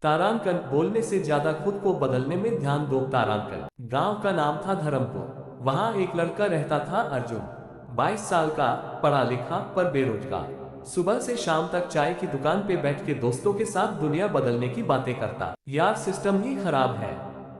तारांकन, बोलने से ज्यादा खुद को बदलने में ध्यान दो। तारांकन गांव का नाम था धर्मपुर। वहां एक लड़का रहता था, अर्जुन। 22 साल का, पढ़ा लिखा पर बेरोजगार। सुबह से शाम तक चाय की दुकान पे बैठ के दोस्तों के साथ दुनिया बदलने की बातें करता। यार सिस्टम ही खराब है,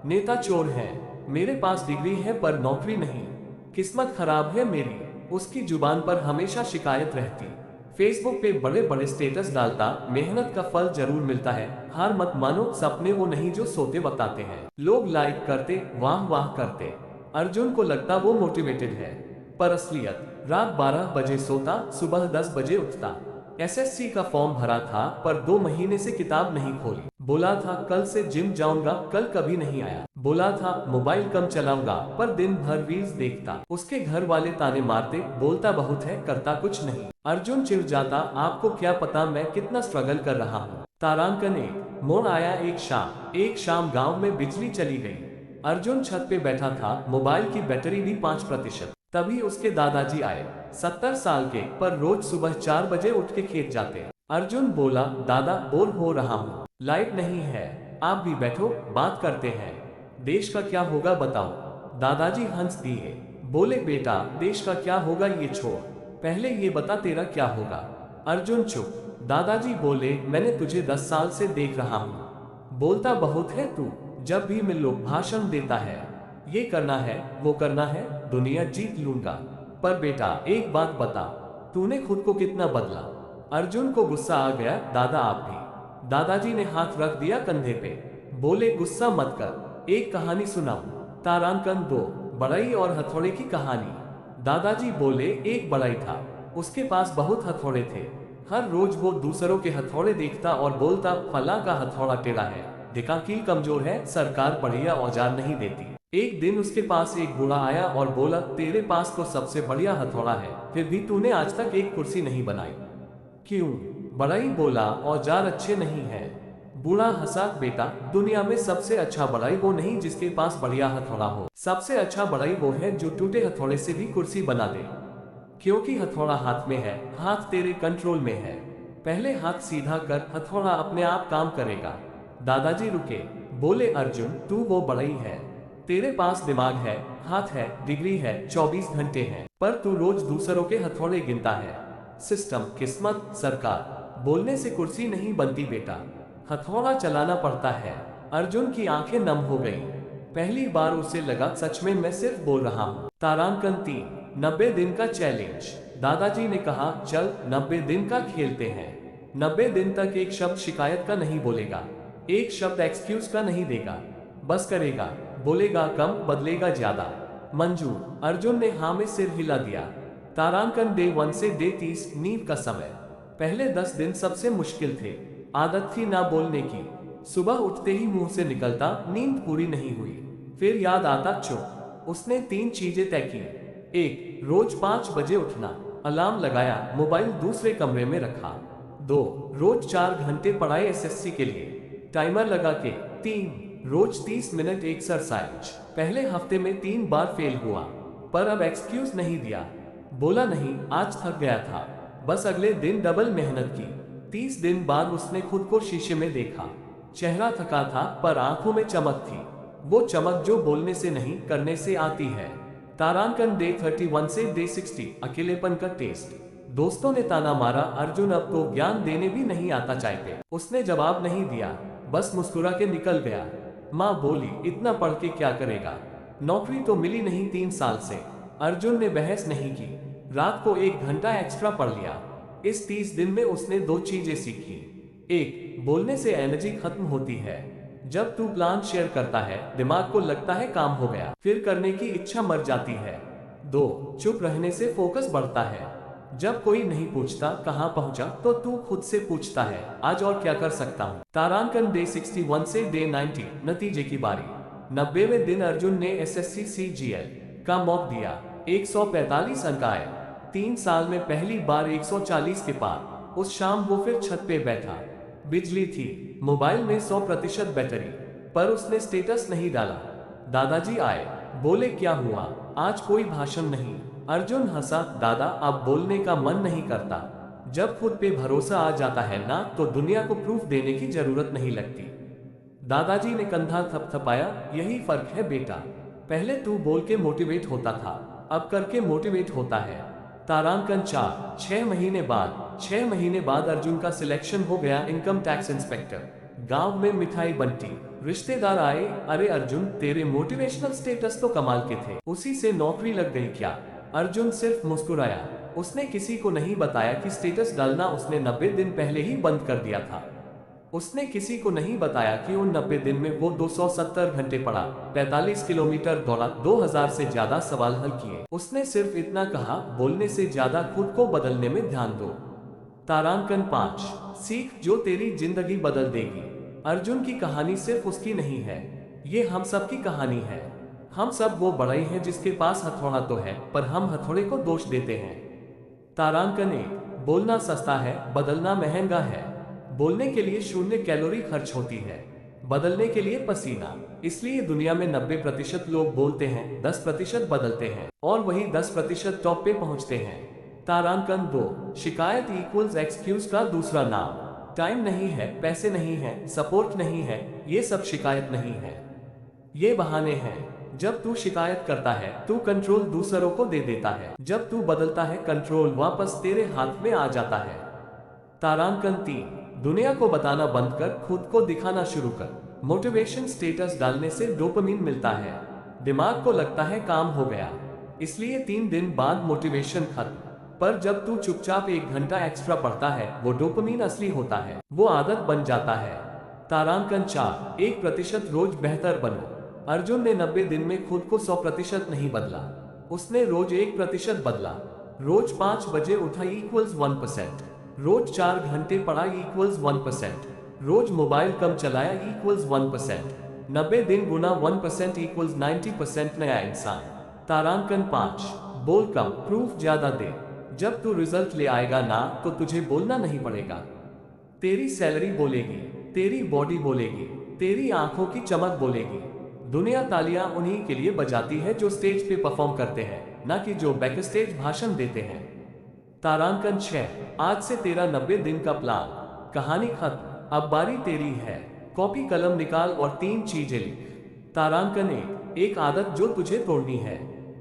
नेता चोर है, मेरे पास डिग्री है पर नौकरी नहीं, किस्मत खराब है मेरी। उसकी जुबान पर हमेशा शिकायत रहती। फेसबुक पे बड़े बड़े स्टेटस डालता, मेहनत का फल जरूर मिलता है, हार मत मानो, सपने वो नहीं जो सोते बताते हैं। लोग लाइक करते, वाह वाह करते। अर्जुन को लगता वो मोटिवेटेड है, पर असलियत, रात 12 बजे सोता, सुबह 10 बजे उठता। एसएससी का फॉर्म भरा था पर 2 महीने से किताब नहीं खोली। बोला था कल से जिम जाऊंगा, कल कभी नहीं आया। बोला था मोबाइल कम चलाऊंगा, पर दिन भर रील्स देखता। उसके घर वाले ताने मारते, बोलता बहुत है करता कुछ नहीं। अर्जुन चिढ़ जाता, आपको क्या पता मैं कितना स्ट्रगल कर रहा हूँ। तारांकन एक मोड़ आया। एक शाम गांव में बिजली चली गई। अर्जुन छत पे बैठा था, मोबाइल की बैटरी भी 5%। तभी उसके दादाजी आए, 70 साल के, पर रोज सुबह 4 बजे उठ के खेत जाते। अर्जुन बोला, दादा बोर हो रहा हूँ, लाइट नहीं है, आप भी बैठो, बात करते हैं। देश का क्या होगा बताओ। दादाजी हंस दिए, बोले बेटा देश का क्या होगा ये छोड़, पहले ये बता तेरा क्या होगा। अर्जुन चुप। दादाजी बोले, मैंने तुझे 10 साल से देख रहा हूँ, बोलता बहुत है तू, जब भी मिलो भाषण देता है, ये करना है वो करना है, दुनिया जीत लूंगा। पर बेटा एक बात बता, तूने खुद को कितना बदला। अर्जुन को गुस्सा आ गया, दादा आप भी। दादाजी ने हाथ रख दिया कंधे पे, बोले गुस्सा मत कर, एक कहानी सुनाऊं। तारांकन 2, बढ़ई और हथौड़े की कहानी। दादाजी बोले, एक बढ़ई था, उसके पास बहुत हथौड़े थे। हर रोज वो दूसरों के हथौड़े देखता और बोलता, फला का हथौड़ा टेढ़ा है, दिखा कील कमजोर है, सरकार बढ़िया औजार नहीं देती। एक दिन उसके पास एक बूढ़ा आया और बोला, तेरे पास तो सबसे बढ़िया हथौड़ा है, फिर भी तूने आज तक एक कुर्सी नहीं बनाई, क्यों। बढ़ई बोला, औजार अच्छे नहीं है। बूढ़ा हंसा, बेटा दुनिया में सबसे अच्छा बढ़ई वो नहीं जिसके पास बढ़िया हथौड़ा हो, सबसे अच्छा बढ़ई वो है जो टूटे हथौड़े से भी कुर्सी बना दे। क्योंकि हथौड़ा हाथ में है, हाथ तेरे कंट्रोल में है, पहले हाथ सीधा कर, हथौड़ा अपने आप काम करेगा। दादाजी रुके, बोले, अर्जुन तू वो बढ़ई है, तेरे पास दिमाग है, हाथ है, डिग्री है, 24 घंटे हैं, पर तू रोज दूसरों के हथौड़े गिनता है। सिस्टम, किस्मत, सरकार, बोलने से कुर्सी नहीं बनती बेटा, हथौड़ा चलाना पड़ता है। अर्जुन की आंखें नम हो गईं। पहली बार उसे लगा सच में मैं सिर्फ बोल रहा हूँ। तारांकन 3, 90 दिन का चैलेंज। दादाजी ने कहा, चल 90 दिन का खेलते हैं। 90 दिन तक एक शब्द शिकायत का नहीं बोलेगा, एक शब्द एक्सक्यूज का नहीं देगा, बस करेगा, बोलेगा कम, बदलेगा ज्यादा। मंजूर। अर्जुन ने हाँ में सिर हिला दिया। तारांकन डे 1 से डे 30, नींद का समय। पहले 10 दिन सबसे मुश्किल थे। आदत थी ना बोलने की, सुबह उठते ही मुंह से निकलता, नींद पूरी नहीं हुई। फिर याद आता, चुप। उसने 3 चीजें तय की। 1, रोज 5 बजे उठना, अलार्म लगाया, मोबाइल दूसरे कमरे में रखा। 2, रोज 4 घंटे पढ़ाई एसएससी के लिए, टाइमर लगा के। 3, रोज 30 मिनट एक्सरसाइज। पहले हफ्ते में 3 बार फेल हुआ, पर अब एक्सक्यूज नहीं दिया। बोला नहीं, आज थक गया था, बस अगले दिन डबल मेहनत की। 30 दिन बाद उसने खुद को शीशे में देखा। चेहरा थका था पर आंखों में चमक थी, वो चमक जो बोलने से नहीं करने से आती है। तारांकन डे 31 से डे 60, अकेलेपन का टेस्ट। दोस्तों ने ताना मारा, अर्जुन अब तो ज्ञान देने भी नहीं आता चाय पे। उसने जवाब नहीं दिया, बस मुस्कुरा के निकल गया। माँ बोली, इतना पढ़ के क्या करेगा, नौकरी तो मिली नहीं 3 साल से। अर्जुन ने बहस नहीं की, रात को 1 घंटा एक्स्ट्रा पढ़ लिया। इस 30 दिन में उसने 2 चीजें सीखी। 1, बोलने से एनर्जी खत्म होती है, जब तू प्लान शेयर करता है दिमाग को लगता है काम हो गया, फिर करने की इच्छा मर जाती है। 2, चुप रहने से फोकस बढ़ता है, जब कोई नहीं पूछता कहाँ पहुंचा तो तू खुद से पूछता है, आज और क्या कर सकता हूँ। तारांकन डे 61 से डे 90, नतीजे की बारी। 90वें दिन अर्जुन ने एसएससी सीजीएल का मॉक दिया। 145 अंक आए। 3 साल में पहली बार 140 के पार। उस शाम वो फिर छत पे बैठा। बिजली थी, मोबाइल में 100% बैटरी, पर उसने स्टेटस नहीं डाला। दादाजी आए, बोले क्या हुआ, आज कोई भाषण नहीं। अर्जुन हंसा, दादा अब बोलने का मन नहीं करता, जब खुद पे भरोसा आ जाता है ना तो दुनिया को प्रूफ देने की जरूरत नहीं लगती। दादाजी ने कंधा थपथपाया। यही फर्क है बेटा, पहले तू बोल के मोटिवेट होता था, अब करके मोटिवेट होता है। तारांकन 4। 6 महीने बाद अर्जुन का सिलेक्शन हो गया इनकम टैक्स इंस्पेक्टर। गांव में मिठाई बंटी, रिश्तेदार आए। अरे अर्जुन, तेरे मोटिवेशनल स्टेटस तो कमाल के थे, उसी से नौकरी लग गई क्या? अर्जुन सिर्फ मुस्कुराया। उसने किसी को नहीं बताया कि स्टेटस डालना उसने 90 दिन पहले ही बंद कर दिया था। उसने किसी को नहीं बताया कि उन 90 दिन में वो 270 घंटे पढ़ा, 45 किलोमीटर दौड़ा, 2000 से ज्यादा सवाल हल किए। उसने सिर्फ इतना कहा, बोलने से ज्यादा खुद को बदलने में ध्यान दो। तारांकन 5। सीख जो तेरी जिंदगी बदल देगी। अर्जुन की कहानी सिर्फ उसकी नहीं है, ये हम सब की कहानी है। हम सब वो बढ़ई हैं जिसके पास हथौड़ा तो है, पर हम हथौड़े को दोष देते हैं। तारांकन 1। बोलना सस्ता है, बदलना महंगा है। बोलने के लिए 0 कैलोरी खर्च होती है, बदलने के लिए पसीना। इसलिए दुनिया में 90% लोग बोलते हैं, 10% बदलते हैं, और वही 10% टॉप पे पहुंचते हैं। तारांकन 2। शिकायत इक्वल्स एक्सक्यूज का दूसरा नाम। टाइम नहीं है, पैसे नहीं है, सपोर्ट नहीं है, ये सब शिकायत नहीं है, ये बहाने हैं। जब तू शिकायत करता है तू कंट्रोल दूसरों को दे देता है, जब तू बदलता है कंट्रोल वापस तेरे हाथ में आ जाता है। तारांकन 3। दुनिया को बताना बंद कर, खुद को दिखाना शुरू कर। मोटिवेशन स्टेटस डालने से डोपामिन मिलता है, दिमाग को लगता है काम हो गया, इसलिए 3 दिन बाद मोटिवेशन खत्म। पर जब तू चुपचाप 1 घंटा एक्स्ट्रा पढ़ता है, वो डोपामिन असली होता है, वो आदत बन जाता है। तारांकन 4। 1% रोज बेहतर बनो। अर्जुन ने 90 दिन में खुद को 100% नहीं बदला, उसने रोज 1% बदला। रोज 5 बजे उठा इक्वल्स 1%, रोज 4 घंटे पढ़ा इक्वल्स 1%, रोज मोबाइल कम चलाया इक्वल्स 1%। 90 दिन गुना 1% इक्वल्स 90% नया इंसान। तारांकन 5। बोल कम, प्रूफ ज्यादा दे। जब तू रिजल्ट ले आएगा ना, तो तुझे बोलना नहीं पड़ेगा। तेरी सैलरी बोलेगी, तेरी बॉडी बोलेगी, तेरी आंखों की चमक बोलेगी। दुनिया तालियां उन्हीं के लिए बजाती है जो स्टेज पे परफॉर्म करते हैं, ना कि जो बैक स्टेज भाषण देते हैं। तारांकन 6। आज से तेरा 90 दिन का प्लान। कहानी खत्म, अब बारी तेरी है। कॉपी कलम निकाल और 3 चीजें लिख। तारांकन 1। एक आदत जो तुझे तोड़नी है,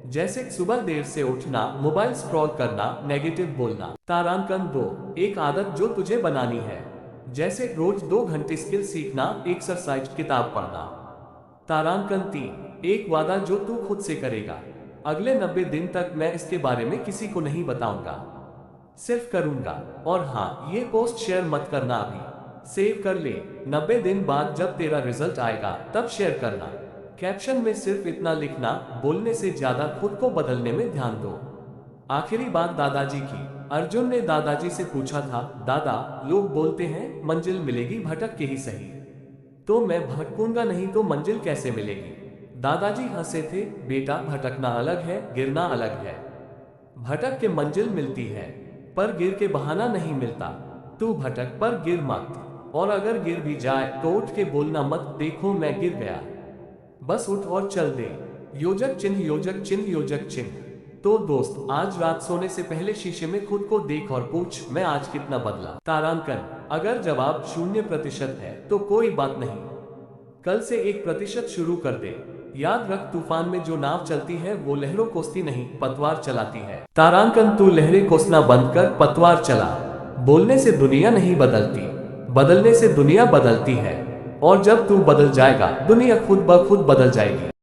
जैसे सुबह देर से उठना, मोबाइल स्क्रॉल करना, नेगेटिव बोलना। तारांकन 2। एक आदत जो तुझे बनानी है, जैसे रोज 2 घंटे स्किल सीखना, एक्सरसाइज, किताब पढ़ना। तारांकन 3। एक वादा जो तू खुद से करेगा। अगले 90 दिन तक मैं इसके बारे में किसी को नहीं बताऊंगा, सिर्फ करूंगा। और हाँ, ये पोस्ट शेयर मत करना, अभी सेव कर ले। 90 दिन बाद जब तेरा रिजल्ट आएगा तब शेयर करना। कैप्शन में सिर्फ इतना लिखना, बोलने से ज्यादा खुद को बदलने में ध्यान दो। आखिरी बात दादाजी की। अर्जुन ने दादाजी से पूछा था, दादा, लोग बोलते हैं मंजिल मिलेगी भटक के ही सही, तो मैं भटकूंगा नहीं तो मंजिल कैसे मिलेगी? दादाजी हंसे थे, बेटा, भटकना अलग है, गिरना अलग है। भटक के मंजिल मिलती है, पर गिर के बहाना नहीं मिलता। तू भटक पर गिर मत, और अगर गिर भी जाए तो उठ के बोलना मत, देखो मैं गिर गया। बस उठ और चल दे। योजक चिन्ह, योजक चिन्ह, योजक चिन्ह। तो दोस्त, आज रात सोने से पहले शीशे में खुद को देख और पूछ, मैं आज कितना बदला? तारांकन। अगर जवाब 0% है तो कोई बात नहीं, कल से 1% शुरू कर दे। याद रख, तूफान में जो नाव चलती है वो लहरों कोसती नहीं, पतवार चलाती है। तारांकन, तू लहरें कोसना बंद कर, पतवार चला। बोलने से दुनिया नहीं बदलती, बदलने से दुनिया बदलती है। और जब तू बदल जाएगा, दुनिया खुद ब खुद बदल जाएगी।